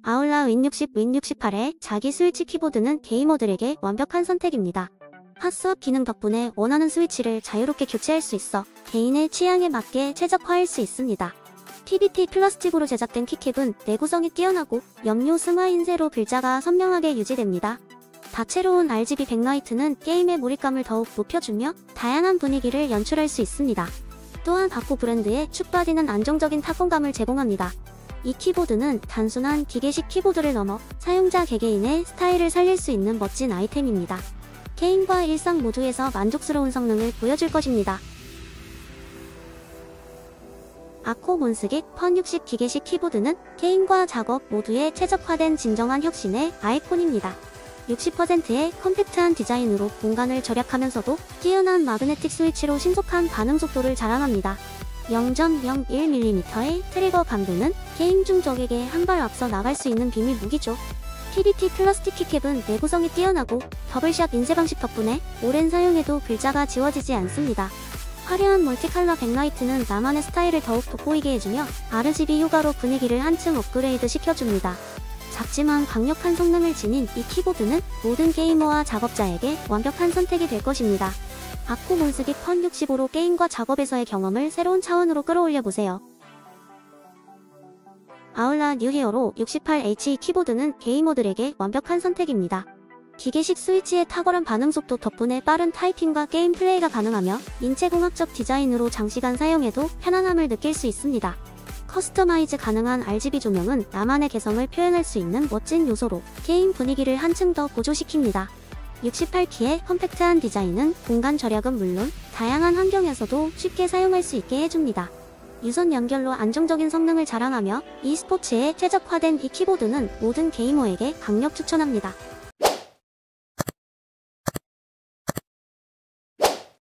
아울러 Win60, Win68의 자기 스위치 키보드는 게이머들에게 완벽한 선택입니다. 핫스왑 기능 덕분에 원하는 스위치를 자유롭게 교체할 수 있어 개인의 취향에 맞게 최적화할 수 있습니다. PBT 플라스틱으로 제작된 키캡은 내구성이 뛰어나고 염료 승화 인쇄로 글자가 선명하게 유지됩니다. 다채로운 RGB 백라이트는 게임의 몰입감을 더욱 높여주며 다양한 분위기를 연출할 수 있습니다. 또한 바쿠 브랜드의 축바디는 안정적인 타건감을 제공합니다. 이 키보드는 단순한 기계식 키보드를 넘어 사용자 개개인의 스타일을 살릴 수 있는 멋진 아이템입니다. 게임과 일상 모두에서 만족스러운 성능을 보여줄 것입니다. 아코 몬스깃 펀60 기계식 키보드는 게임과 작업 모두에 최적화된 진정한 혁신의 아이콘입니다. 60%의 컴팩트한 디자인으로 공간을 절약하면서도 뛰어난 마그네틱 스위치로 신속한 반응 속도를 자랑합니다. 0.01mm의 트리거 감도는 게임 중 적에게 한 발 앞서 나갈 수 있는 비밀 무기죠. PBT 플라스틱 키캡은 내구성이 뛰어나고 더블샷 인쇄 방식 덕분에 오랜 사용해도 글자가 지워지지 않습니다. 화려한 멀티컬러 백라이트는 나만의 스타일을 더욱 돋보이게 해주며 RGB 효과로 분위기를 한층 업그레이드 시켜줍니다. 작지만 강력한 성능을 지닌 이 키보드는 모든 게이머와 작업자에게 완벽한 선택이 될 것입니다. 아코 몬스깃 펀65로 게임과 작업에서의 경험을 새로운 차원으로 끌어올려보세요. 아울러 뉴히어로 68H 키보드는 게이머들에게 완벽한 선택입니다. 기계식 스위치의 탁월한 반응 속도 덕분에 빠른 타이핑과 게임 플레이가 가능하며 인체공학적 디자인으로 장시간 사용해도 편안함을 느낄 수 있습니다. 커스터마이즈 가능한 RGB 조명은 나만의 개성을 표현할 수 있는 멋진 요소로 게임 분위기를 한층 더 고조시킵니다. 68키의 컴팩트한 디자인은 공간 절약은 물론 다양한 환경에서도 쉽게 사용할 수 있게 해줍니다. 유선 연결로 안정적인 성능을 자랑하며 e스포츠에 최적화된 이 키보드는 모든 게이머에게 강력 추천합니다.